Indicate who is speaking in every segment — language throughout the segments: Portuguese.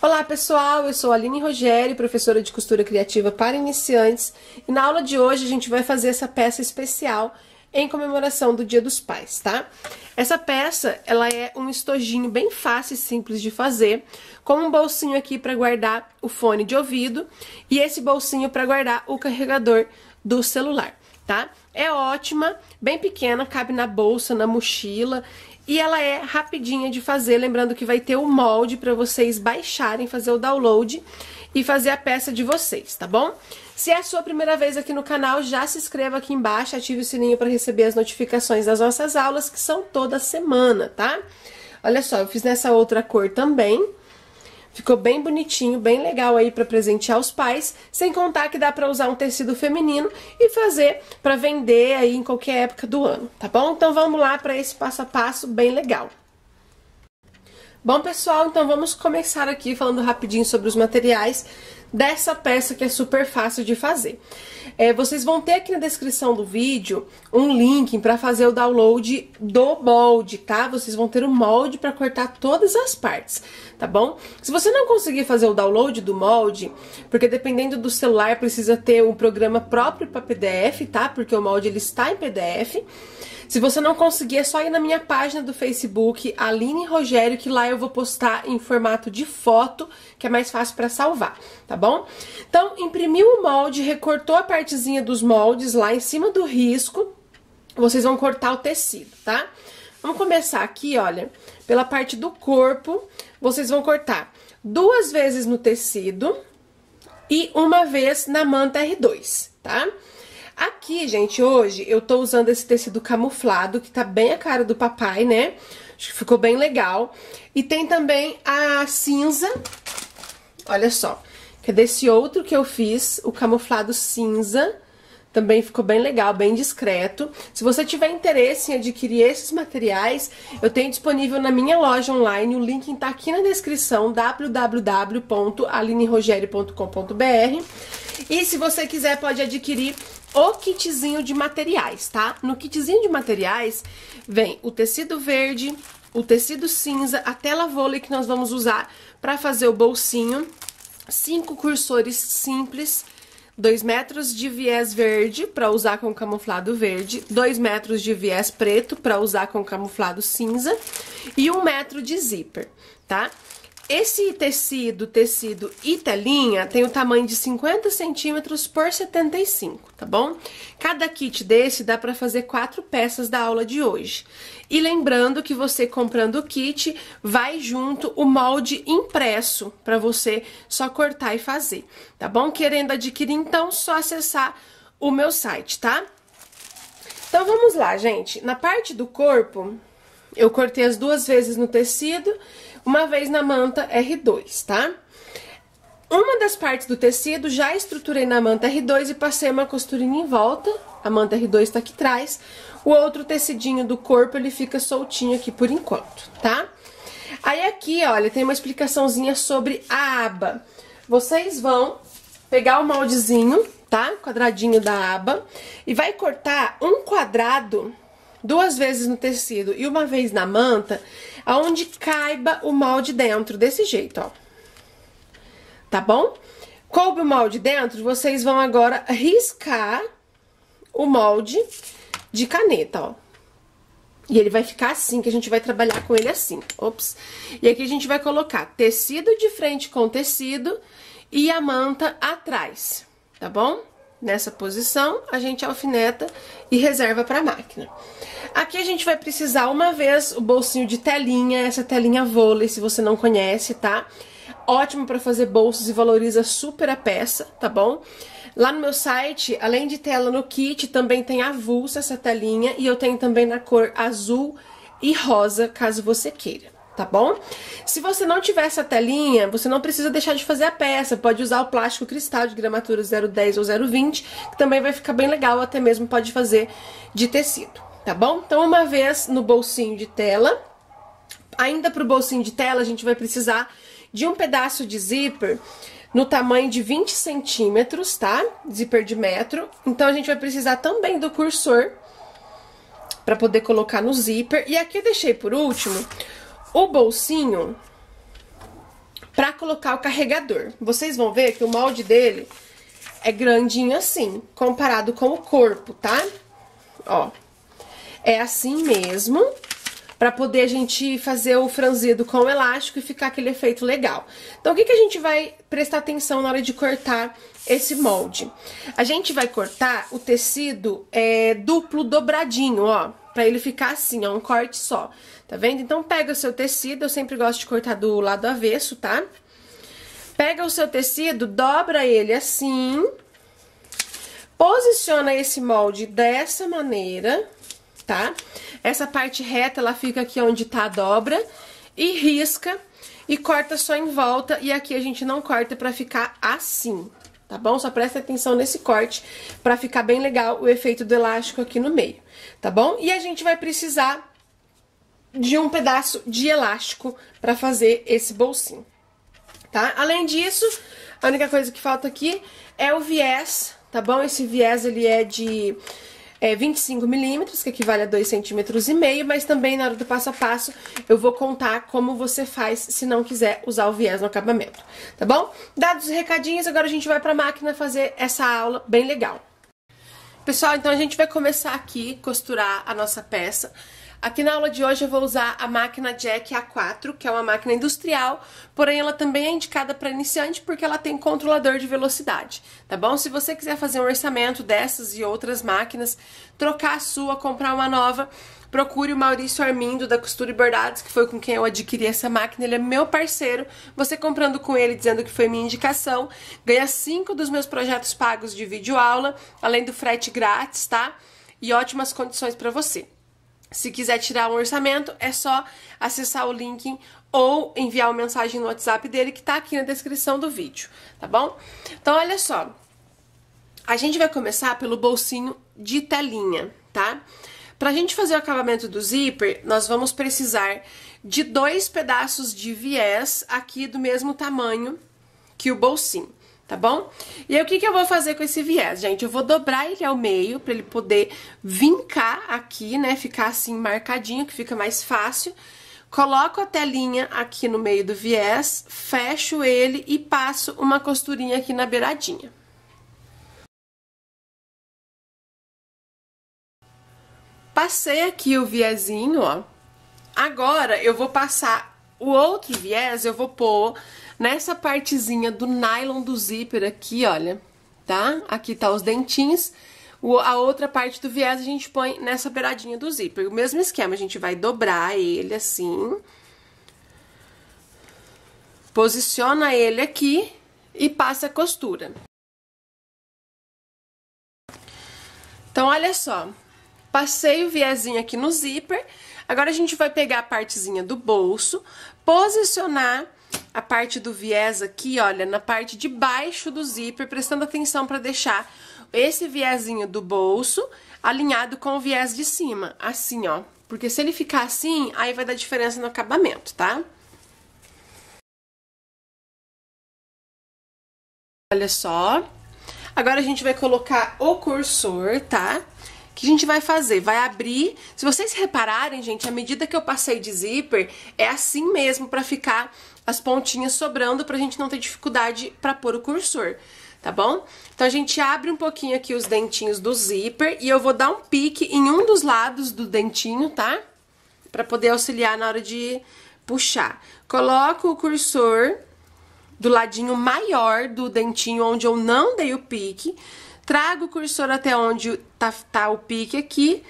Speaker 1: Olá pessoal, eu sou a Aline Rogério, professora de costura criativa para iniciantes, e na aula de hoje a gente vai fazer essa peça especial em comemoração do Dia dos Pais, tá? Essa peça, ela é um estojinho bem fácil e simples de fazer, com um bolsinho aqui para guardar o fone de ouvido e esse bolsinho para guardar o carregador do celular, tá? É ótima, bem pequena, cabe na bolsa, na mochila. E ela é rapidinha de fazer, lembrando que vai ter o molde para vocês baixarem, fazer o download e fazer a peça de vocês, tá bom? Se é a sua primeira vez aqui no canal, já se inscreva aqui embaixo, ative o sininho para receber as notificações das nossas aulas, que são toda semana, tá? Olha só, eu fiz nessa outra cor também. Ficou bem bonitinho, bem legal aí para presentear os pais, sem contar que dá para usar um tecido feminino e fazer para vender aí em qualquer época do ano, tá bom? Então vamos lá para esse passo a passo bem legal. Bom, pessoal, então vamos começar aqui falando rapidinho sobre os materiais dessa peça que é super fácil de fazer. Vocês vão ter aqui na descrição do vídeo um link para fazer o download do molde, tá? Vocês vão ter o molde para cortar todas as partes, tá bom? Se você não conseguir fazer o download do molde, porque dependendo do celular precisa ter um programa próprio para PDF, tá? Porque o molde ele está em PDF. Se você não conseguir, é só ir na minha página do Facebook, Aline Rogério, que lá eu vou postar em formato de foto, que é mais fácil para salvar, tá bom? Então, imprimiu o molde, recortou a partezinha dos moldes lá em cima do risco, vocês vão cortar o tecido, tá? Vamos começar aqui, olha, pela parte do corpo, vocês vão cortar 2 vezes no tecido e 1 vez na manta R2, tá? Aqui, gente, hoje eu tô usando esse tecido camuflado, que tá bem a cara do papai, né? Acho que ficou bem legal. E tem também a cinza, olha só, que é desse outro que eu fiz, o camuflado cinza. Também ficou bem legal, bem discreto. Se você tiver interesse em adquirir esses materiais, eu tenho disponível na minha loja online. O link tá aqui na descrição, www.alinerogerio.com.br. E se você quiser, pode adquirir o kitzinho de materiais, tá? No kitzinho de materiais vem o tecido verde, o tecido cinza, a tela vôlei que nós vamos usar para fazer o bolsinho, 5 cursores simples, 2 metros de viés verde para usar com camuflado verde, 2 metros de viés preto para usar com camuflado cinza e 1 metro de zíper, tá? Esse tecido e telinha tem o tamanho de 50 centímetros por 75, tá bom? Cada kit desse dá pra fazer 4 peças da aula de hoje. E lembrando que você comprando o kit, vai junto o molde impresso pra você só cortar e fazer, tá bom? Querendo adquirir, então, só acessar o meu site, tá? Então, vamos lá, gente. Na parte do corpo, eu cortei as 2 vezes no tecido, 1 vez na manta R2, tá? Uma das partes do tecido já estruturei na manta R2 e passei uma costurinha em volta. A manta R2 tá aqui atrás. O outro tecidinho do corpo, ele fica soltinho aqui por enquanto, tá? Aí aqui, olha, tem uma explicaçãozinha sobre a aba. Vocês vão pegar o moldezinho, tá? Quadradinho da aba. E vai cortar um quadrado 2 vezes no tecido e 1 vez na manta, aonde caiba o molde dentro, desse jeito, ó. Tá bom? Coube o molde dentro, vocês vão agora riscar o molde de caneta, ó. E ele vai ficar assim, que a gente vai trabalhar com ele assim. Ops. E aqui a gente vai colocar tecido de frente com tecido e a manta atrás, tá bom? Nessa posição, a gente alfineta e reserva para a máquina. Aqui a gente vai precisar 1 vez o bolsinho de telinha, essa telinha vôlei, se você não conhece, tá? Ótimo para fazer bolsos e valoriza super a peça, tá bom? Lá no meu site, além de tela no kit, também tem avulsa essa telinha e eu tenho também na cor azul e rosa, caso você queira. Tá bom? Se você não tiver essa telinha, você não precisa deixar de fazer a peça. Pode usar o plástico cristal de gramatura 0,10 ou 0,20, que também vai ficar bem legal, até mesmo pode fazer de tecido, tá bom? Então, 1 vez no bolsinho de tela. Ainda pro bolsinho de tela, a gente vai precisar de um pedaço de zíper no tamanho de 20 centímetros, tá? Zíper de metro. Então, a gente vai precisar também do cursor para poder colocar no zíper. E aqui eu deixei por último o bolsinho para colocar o carregador. Vocês vão ver que o molde dele é grandinho assim, comparado com o corpo, tá? Ó, é assim mesmo, pra poder a gente fazer o franzido com o elástico e ficar aquele efeito legal. Então, o que a gente vai prestar atenção na hora de cortar esse molde? A gente vai cortar o tecido duplo dobradinho, ó, pra ele ficar assim, ó, um corte só, tá vendo? Então, pega o seu tecido, eu sempre gosto de cortar do lado avesso, tá? Pega o seu tecido, dobra ele assim, posiciona esse molde dessa maneira, tá? Essa parte reta, ela fica aqui onde tá a dobra, e risca, e corta só em volta, e aqui a gente não corta pra ficar assim, tá bom? Só presta atenção nesse corte, pra ficar bem legal o efeito do elástico aqui no meio, tá bom? E a gente vai precisar de um pedaço de elástico pra fazer esse bolsinho, tá? Além disso, a única coisa que falta aqui é o viés, tá bom? Esse viés, ele é de 25 milímetros, que equivale a 2,5 cm, mas também na hora do passo a passo eu vou contar como você faz se não quiser usar o viés no acabamento, tá bom? Dados os recadinhos, agora a gente vai pra máquina fazer essa aula bem legal. Pessoal, então a gente vai começar aqui costurar a nossa peça. Aqui na aula de hoje eu vou usar a máquina Jack A4, que é uma máquina industrial, porém ela também é indicada para iniciante porque ela tem controlador de velocidade, tá bom? Se você quiser fazer um orçamento dessas e outras máquinas, trocar a sua, comprar uma nova, procure o Maurício Armindo da Costura e Bordados, que foi com quem eu adquiri essa máquina, ele é meu parceiro. Você comprando com ele, dizendo que foi minha indicação, ganha 5 dos meus projetos pagos de videoaula, além do frete grátis, tá? E ótimas condições para você. Se quiser tirar um orçamento, é só acessar o link ou enviar uma mensagem no WhatsApp dele, que tá aqui na descrição do vídeo, tá bom? Então, olha só, a gente vai começar pelo bolsinho de telinha, tá? Pra gente fazer o acabamento do zíper, nós vamos precisar de 2 pedaços de viés aqui do mesmo tamanho que o bolsinho, tá bom? E aí, o que eu vou fazer com esse viés, gente? Eu vou dobrar ele ao meio, pra ele poder vincar aqui, né? Ficar assim, marcadinho, que fica mais fácil. Coloco a telinha aqui no meio do viés, fecho ele e passo uma costurinha aqui na beiradinha. Passei aqui o viezinho, ó. Agora, eu vou passar o outro viés, eu vou pôr nessa partezinha do nylon do zíper aqui, olha, tá? Aqui tá os dentinhos. A outra parte do viés a gente põe nessa beiradinha do zíper. O mesmo esquema, a gente vai dobrar ele assim. Posiciona ele aqui e passa a costura. Então, olha só. Passei o viezinho aqui no zíper. Agora, a gente vai pegar a partezinha do bolso, posicionar a parte do viés aqui, olha, na parte de baixo do zíper, prestando atenção para deixar esse viezinho do bolso alinhado com o viés de cima, assim, ó. Porque se ele ficar assim, aí vai dar diferença no acabamento, tá? Olha só. Agora a gente vai colocar o cursor, tá? O que a gente vai fazer? Vai abrir. Se vocês repararem, gente, a medida que eu passei de zíper é assim mesmo, pra ficar as pontinhas sobrando, pra gente não ter dificuldade pra pôr o cursor, tá bom? Então, a gente abre um pouquinho aqui os dentinhos do zíper e eu vou dar um pique em um dos lados do dentinho, tá? Pra poder auxiliar na hora de puxar. Coloco o cursor do ladinho maior do dentinho, onde eu não dei o pique. Trago o cursor até onde tá o pique aqui,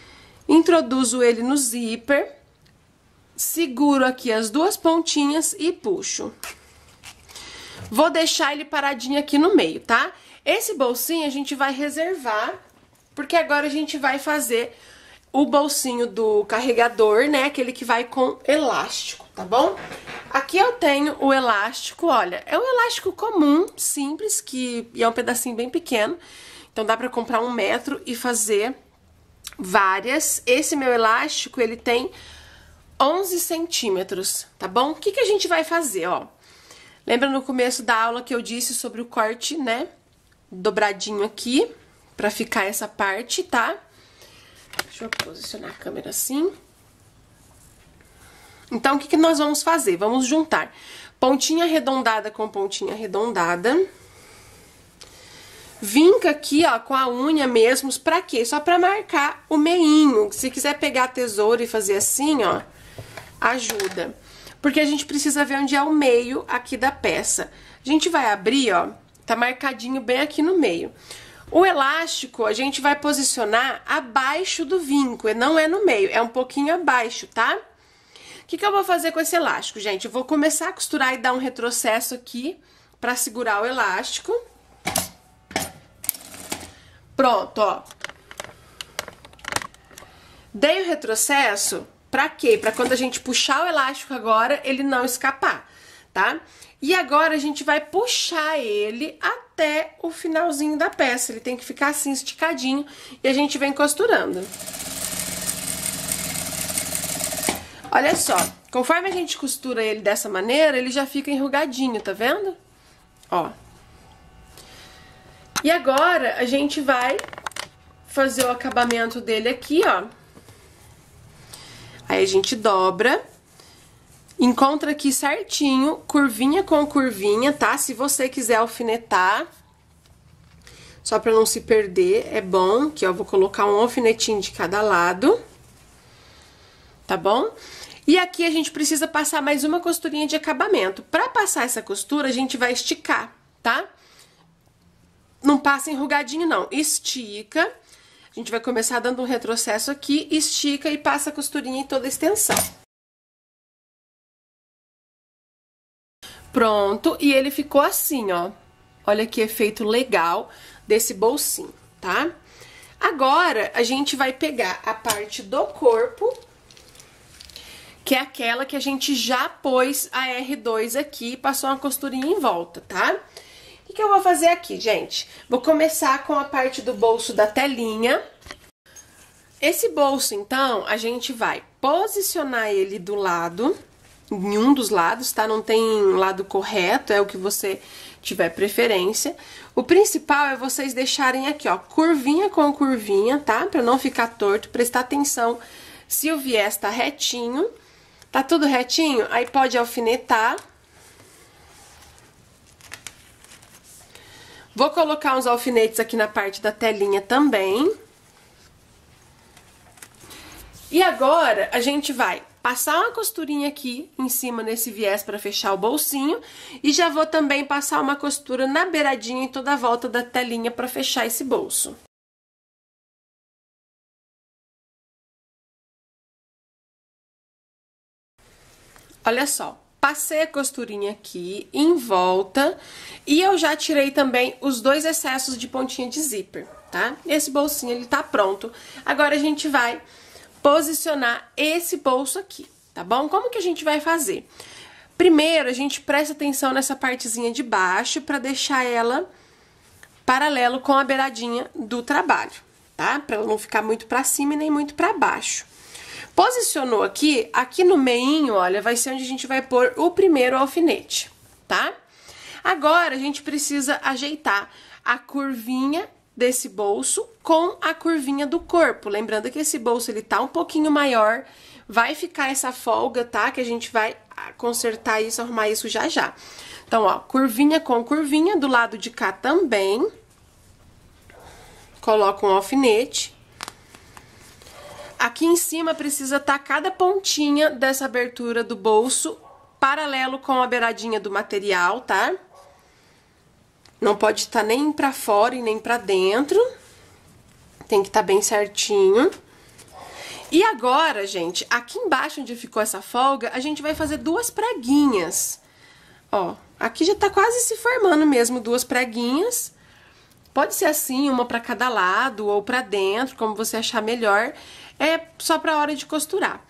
Speaker 1: introduzo ele no zíper, seguro aqui as 2 pontinhas e puxo. Vou deixar ele paradinho aqui no meio, tá? Esse bolsinho a gente vai reservar, porque agora a gente vai fazer o bolsinho do carregador, né? Aquele que vai com elástico, tá bom? Aqui eu tenho o elástico, olha, é um elástico comum, simples, e é um pedacinho bem pequeno. Então, dá pra comprar 1 metro e fazer várias. Esse meu elástico, ele tem 11 centímetros, tá bom? O que a gente vai fazer, ó? Lembra no começo da aula que eu disse sobre o corte, né? Dobradinho aqui, pra ficar essa parte, tá? Deixa eu posicionar a câmera assim. Então, o que nós vamos fazer? Vamos juntar Pontinha arredondada com pontinha arredondada. Vinca aqui, ó, com a unha mesmo, pra quê? Só pra marcar o meinho. Se quiser pegar a tesoura e fazer assim, ó, ajuda. Porque a gente precisa ver onde é o meio aqui da peça. A gente vai abrir, ó, tá marcadinho bem aqui no meio. O elástico a gente vai posicionar abaixo do vinco, e não é no meio, é um pouquinho abaixo, tá? O que eu vou fazer com esse elástico, gente? Eu vou começar a costurar e dar um retrocesso aqui pra segurar o elástico. Pronto, ó. Dei o retrocesso, pra quê? Pra quando a gente puxar o elástico agora, ele não escapar, tá? E agora a gente vai puxar ele até o finalzinho da peça. Ele tem que ficar assim, esticadinho, e a gente vem costurando. Olha só, conforme a gente costura ele dessa maneira, ele já fica enrugadinho, tá vendo? Ó. E agora a gente vai fazer o acabamento dele aqui, ó. Aí a gente dobra, encontra aqui certinho, curvinha com curvinha, tá? Se você quiser alfinetar, só pra não se perder, é bom, que eu vou colocar um alfinetinho de cada lado, tá bom? E aqui a gente precisa passar mais uma costurinha de acabamento. Pra passar essa costura, a gente vai esticar, tá? Não passa enrugadinho, não. Estica. A gente vai começar dando um retrocesso aqui, estica e passa a costurinha em toda a extensão. Pronto. E ele ficou assim, ó. Olha que efeito legal desse bolsinho, tá? Agora, a gente vai pegar a parte do corpo, que é aquela que a gente já pôs a R2 aqui e passou uma costurinha em volta, tá? O que eu vou fazer aqui, gente? Vou começar com a parte do bolso da telinha. Esse bolso, então, a gente vai posicionar ele do lado, em um dos lados, tá? Não tem lado correto, é o que você tiver preferência. O principal é vocês deixarem aqui, ó, curvinha com curvinha, tá? Pra não ficar torto, prestar atenção se o viés tá retinho. Tá tudo retinho? Aí pode alfinetar. Vou colocar uns alfinetes aqui na parte da telinha também. E agora, a gente vai passar uma costurinha aqui em cima nesse viés para fechar o bolsinho. E já vou também passar uma costura na beiradinha em toda a volta da telinha para fechar esse bolso. Olha só, passei a costurinha aqui em volta e eu já tirei também os dois excessos de pontinha de zíper, tá? Esse bolsinho, ele tá pronto. Agora a gente vai posicionar esse bolso aqui, tá bom? Como que a gente vai fazer? Primeiro, a gente presta atenção nessa partezinha de baixo pra deixar ela paralelo com a beiradinha do trabalho, tá? Pra ela não ficar muito pra cima e nem muito pra baixo. Posicionou aqui, aqui no meinho, olha, vai ser onde a gente vai pôr o primeiro alfinete, tá? Agora, a gente precisa ajeitar a curvinha desse bolso com a curvinha do corpo. Lembrando que esse bolso, ele tá um pouquinho maior, vai ficar essa folga, tá? Que a gente vai consertar isso, arrumar isso já já. Então, ó, curvinha com curvinha, do lado de cá também. Coloca um alfinete. Aqui em cima precisa estar cada pontinha dessa abertura do bolso paralelo com a beiradinha do material, tá? Não pode estar nem pra fora e nem pra dentro. Tem que estar bem certinho. E agora, gente, aqui embaixo onde ficou essa folga, a gente vai fazer duas preguinhas. Ó, aqui já tá quase se formando mesmo duas preguinhas. Pode ser assim, uma pra cada lado ou pra dentro, como você achar melhor. É só pra hora de costurar.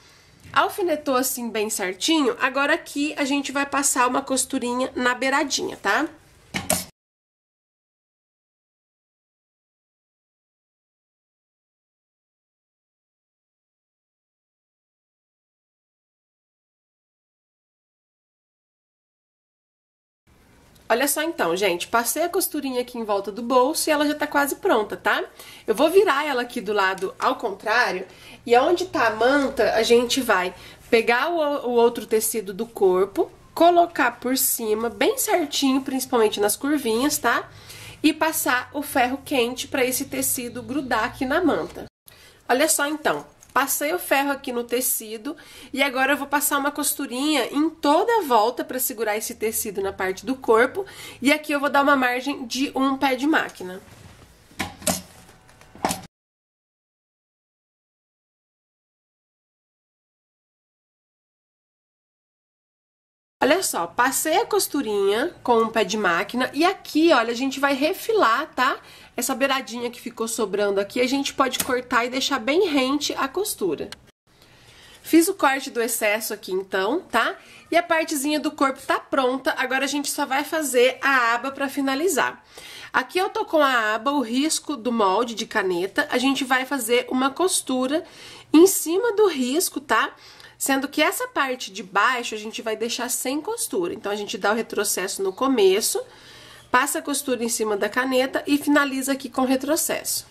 Speaker 1: Alfinetou assim bem certinho, agora aqui a gente vai passar uma costurinha na beiradinha, tá? Olha só então, gente, passei a costurinha aqui em volta do bolso e ela já tá quase pronta, tá? Eu vou virar ela aqui do lado ao contrário e onde tá a manta, a gente vai pegar o outro tecido do corpo, colocar por cima, bem certinho, principalmente nas curvinhas, tá? E passar o ferro quente para esse tecido grudar aqui na manta. Olha só, então. Passei o ferro aqui no tecido e agora eu vou passar uma costurinha em toda a volta para segurar esse tecido na parte do corpo. E aqui eu vou dar uma margem de um pé de máquina. Olha só, passei a costurinha com um pé de máquina e aqui, olha, a gente vai refilar, tá? Essa beiradinha que ficou sobrando aqui, a gente pode cortar e deixar bem rente a costura. Fiz o corte do excesso aqui, então, tá? E a partezinha do corpo tá pronta, agora a gente só vai fazer a aba pra finalizar. Aqui eu tô com a aba, o risco do molde de caneta, a gente vai fazer uma costura em cima do risco, tá? Sendo que essa parte de baixo a gente vai deixar sem costura. Então, a gente dá o retrocesso no começo, passa a costura em cima da caneta e finaliza aqui com retrocesso.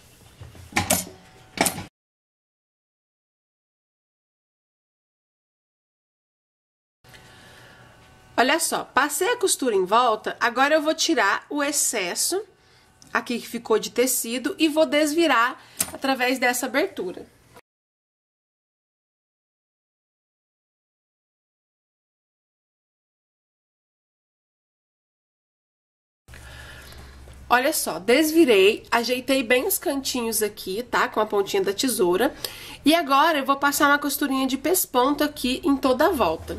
Speaker 1: Olha só, passei a costura em volta, agora eu vou tirar o excesso aqui que ficou de tecido e vou desvirar através dessa abertura. Olha só, desvirei, ajeitei bem os cantinhos aqui, tá? Com a pontinha da tesoura. E agora eu vou passar uma costurinha de pesponto aqui em toda a volta.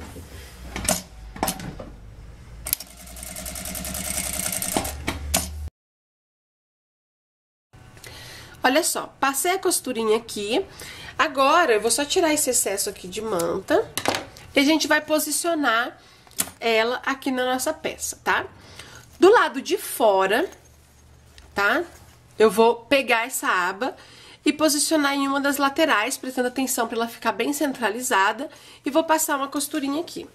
Speaker 1: Olha só, passei a costurinha aqui. Agora eu vou só tirar esse excesso aqui de manta. E a gente vai posicionar ela aqui na nossa peça, tá? Do lado de fora, tá? Eu vou pegar essa aba e posicionar em uma das laterais, prestando atenção para ela ficar bem centralizada, e vou passar uma costurinha aqui.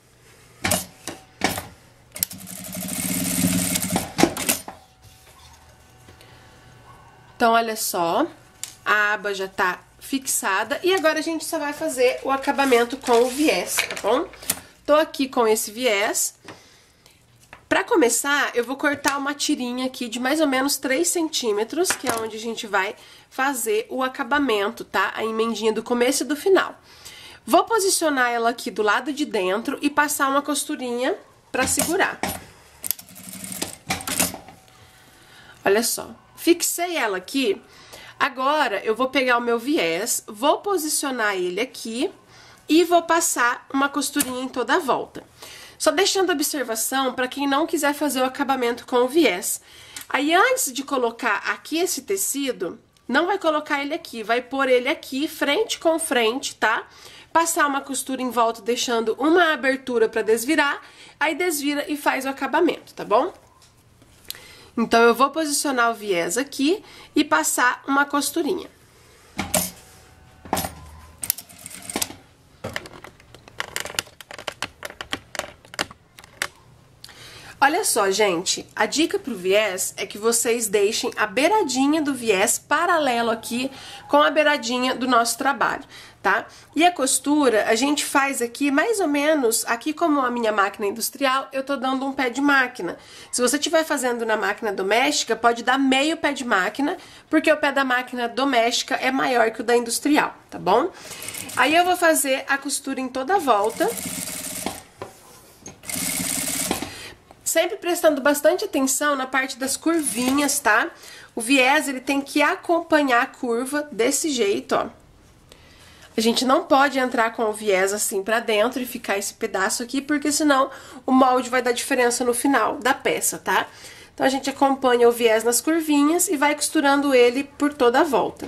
Speaker 1: Então, olha só, a aba já tá fixada e agora a gente só vai fazer o acabamento com o viés, tá bom? Tô aqui com esse viés. Pra começar, eu vou cortar uma tirinha aqui de mais ou menos 3 centímetros, que é onde a gente vai fazer o acabamento, tá? A emendinha do começo e do final. Vou posicionar ela aqui do lado de dentro e passar uma costurinha pra segurar. Olha só, fixei ela aqui. Agora, eu vou pegar o meu viés, vou posicionar ele aqui e vou passar uma costurinha em toda a volta. Só deixando a observação para quem não quiser fazer o acabamento com o viés. Aí, antes de colocar aqui esse tecido, não vai colocar ele aqui, vai pôr ele aqui, frente com frente, tá? Passar uma costura em volta, deixando uma abertura para desvirar, aí desvira e faz o acabamento, tá bom? Então, eu vou posicionar o viés aqui e passar uma costurinha. Olha só, gente, a dica pro viés é que vocês deixem a beiradinha do viés paralelo aqui com a beiradinha do nosso trabalho, tá? E a costura a gente faz aqui mais ou menos, aqui como a minha máquina industrial, eu tô dando um pé de máquina. Se você estiver fazendo na máquina doméstica, pode dar meio pé de máquina, porque o pé da máquina doméstica é maior que o da industrial, tá bom? Aí eu vou fazer a costura em toda a volta. Sempre prestando bastante atenção na parte das curvinhas, tá? O viés, ele tem que acompanhar a curva desse jeito, ó. A gente não pode entrar com o viés assim pra dentro e ficar esse pedaço aqui, porque senão o molde vai dar diferença no final da peça, tá? Então, a gente acompanha o viés nas curvinhas e vai costurando ele por toda a volta.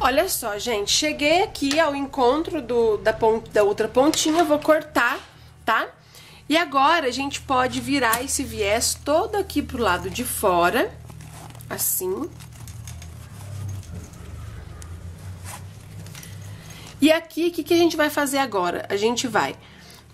Speaker 1: Olha só, gente, cheguei aqui ao encontro da outra pontinha, vou cortar, tá? E agora a gente pode virar esse viés todo aqui pro lado de fora, assim. E aqui, o que a gente vai fazer agora? A gente vai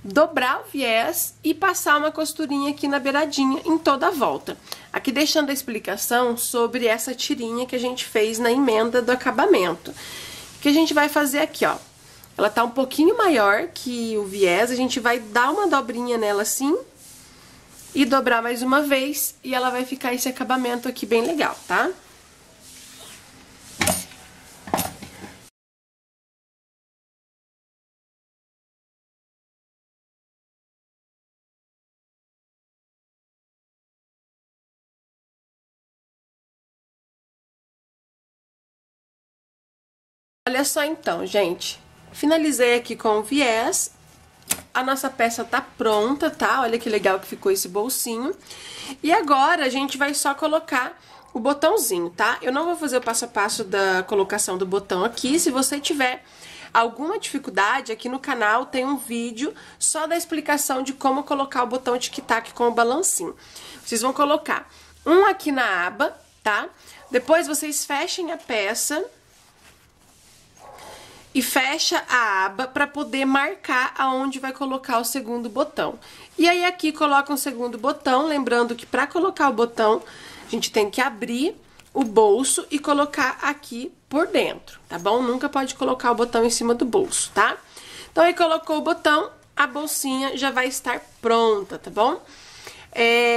Speaker 1: dobrar o viés e passar uma costurinha aqui na beiradinha em toda a volta. Aqui deixando a explicação sobre essa tirinha que a gente fez na emenda do acabamento. O que a gente vai fazer aqui, ó. Ela tá um pouquinho maior que o viés, a gente vai dar uma dobrinha nela assim e dobrar mais uma vez e ela vai ficar esse acabamento aqui bem legal, tá? Olha só então, gente, finalizei aqui com o viés, a nossa peça tá pronta, tá? Olha que legal que ficou esse bolsinho. E agora a gente vai só colocar o botãozinho, tá? Eu não vou fazer o passo a passo da colocação do botão aqui. Se você tiver alguma dificuldade, aqui no canal tem um vídeo só da explicação de como colocar o botão tic-tac com o balancinho. Vocês vão colocar um aqui na aba, tá? Depois vocês fechem a peça e fecha a aba para poder marcar aonde vai colocar o segundo botão. E aí aqui coloca um segundo botão, lembrando que para colocar o botão, a gente tem que abrir o bolso e colocar aqui por dentro, tá bom? Nunca pode colocar o botão em cima do bolso, tá? Então aí colocou o botão, a bolsinha já vai estar pronta, tá bom?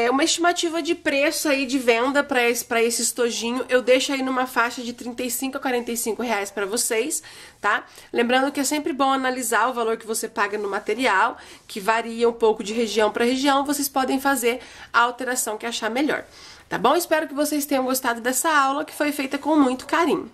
Speaker 1: Uma estimativa de preço aí de venda para esse estojinho, eu deixo aí numa faixa de 35 a 45 reais para vocês, tá? Lembrando que é sempre bom analisar o valor que você paga no material, que varia um pouco de região para região, vocês podem fazer a alteração que achar melhor, tá bom? Espero que vocês tenham gostado dessa aula, que foi feita com muito carinho.